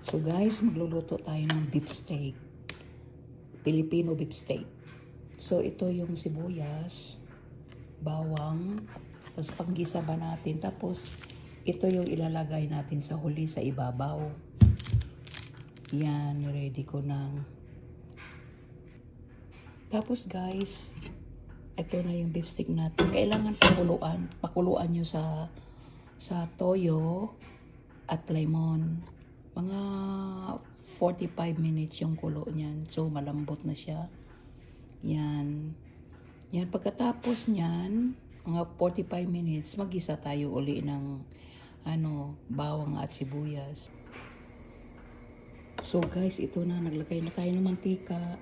So guys, magluluto tayo ng beef steak. Filipino beef steak. So ito yung sibuyas, bawang, tapos panggisa ba natin. Tapos ito yung ilalagay natin sa huli sa ibabaw. Yan, ready ko ng. Tapos guys, ito na yung beef steak natin. Kailangan pakuluan nyo sa toyo at lemon. Mga 45 minutes yung kulo niyan. So, malambot na siya. Yan. Yan. Pagkatapos niyan, mga 45 minutes, mag-isa tayo uli ng bawang at sibuyas. So, guys, ito na. Naglagay na tayo ng mantika.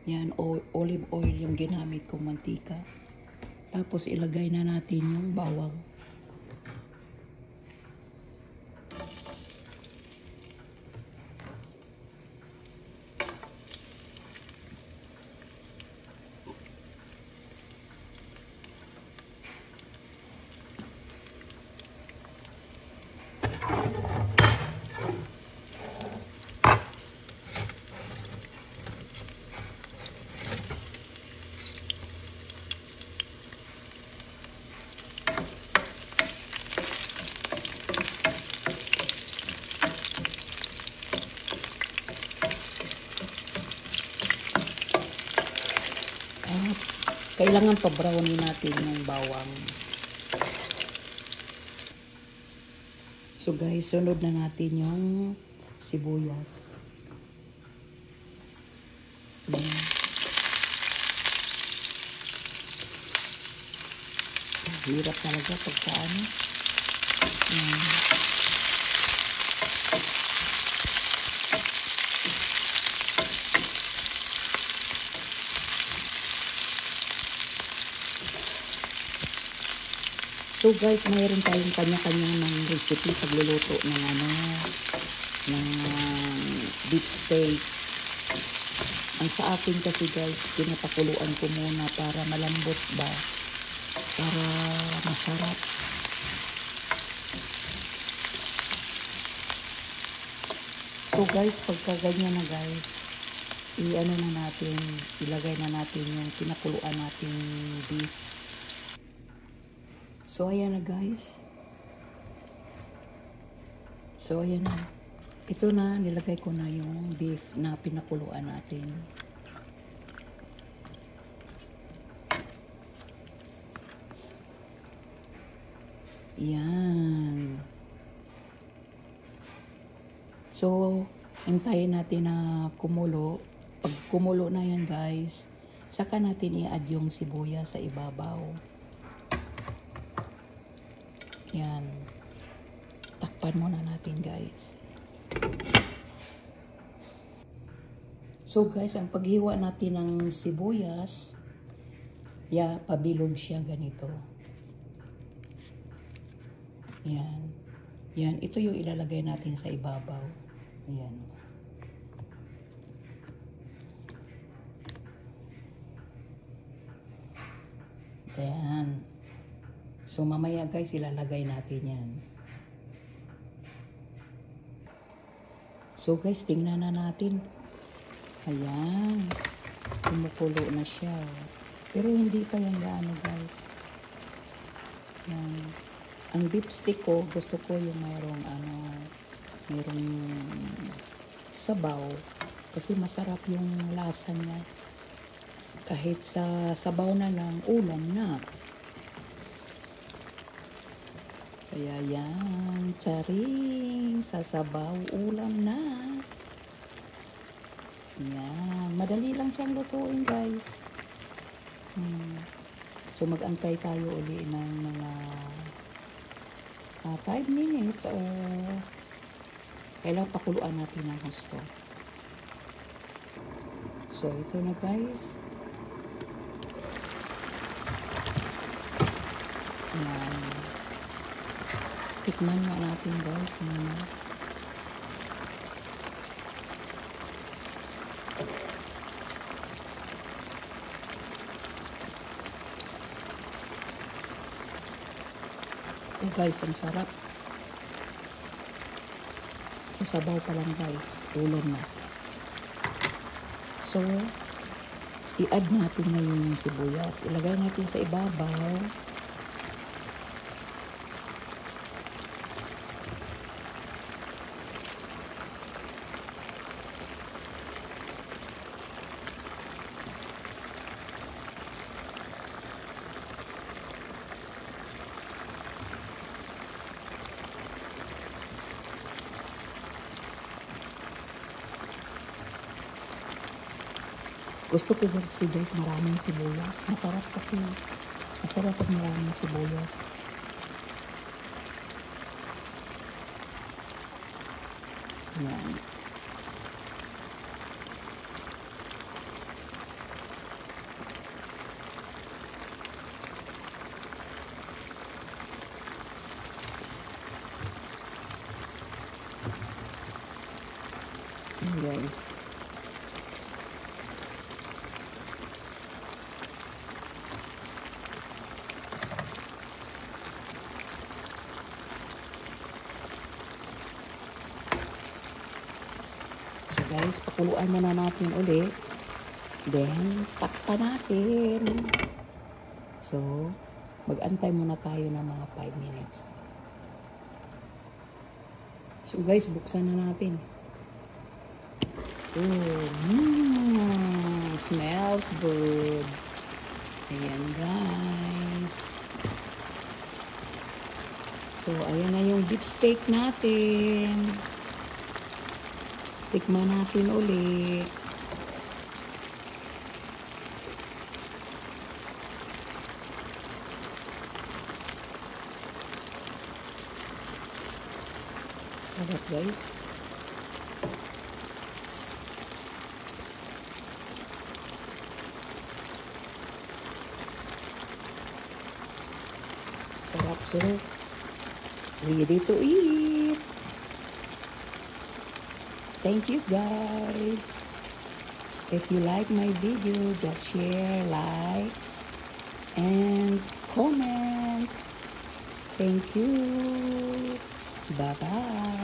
Yan. Olive oil yung ginamit kong mantika. Tapos, ilagay na natin yung bawang. Kailangan pa-brownie natin yung bawang. So guys, sunod na natin yung sibuyas. Yan. Hirap talaga pagka ano. Yan. So guys, mayroon tayong kanya-kanyang ng recipe pagluluto ng beef steak. Ang sa akin kasi guys, pinapakuluan ko muna para malambot ba, para masarap. So guys, pagka ganyan na guys, ilagay na natin yung pinakuluan natin beef. So, ayan na guys. So, ayan na. Ito na, nilagay ko na yung beef na pinakuluan natin. Yan. So, hintayin natin na kumulo. Pag kumulo na yan guys, saka natin i-add yung sibuyas sa ibabaw. Yan. Takpan muna natin guys. So guys, ang paghiwa natin ng sibuyas, pabilog siya ganito. Yan. Yan. Ito yung ilalagay natin sa ibabaw. Yan. Yan. So, mamaya guys, ilalagay natin yan. So, guys, tingnan na natin. Ayan. Kumukulo na siya. Pero hindi pa yan gaano, guys. Yan. Ang beef steak ko, gusto ko yung mayroong sabaw. Kasi masarap yung lasa niya. Kahit sa sabaw na lang, ulam na. Kaya yan, charing, sasabaw, ulam na. Yan, madali lang siyang lutuin guys. So mag-antay tayo uli ng mga 5 minutes o kailangan pakuluan natin ng gusto. So ito na guys. Yan. Tikman na natin guys. Oh guys, ang sarap. Sa sabaw pa lang guys, ulam na. So, i-add natin ngayon yung sibuyas. Ilagay natin sa ibabaw. Gusto ko kasi guys maraming sibuyas. Masarap kasi. Masarap pag maraming sibuyas. Yan. Yan guys. Guys, pakuluan muna natin ulit. Then, takpan natin. So, mag-antay muna tayo ng mga 5 minutes. So, guys, buksan na natin. Smells good. Ayan, guys. So, ayan na yung beef steak natin. Tikman natin ulit. Sarap guys. Sarap, sarap. Ready to eat. Thank you guys. If you like my video, just share, likes, and comments. Thank you. Bye-bye.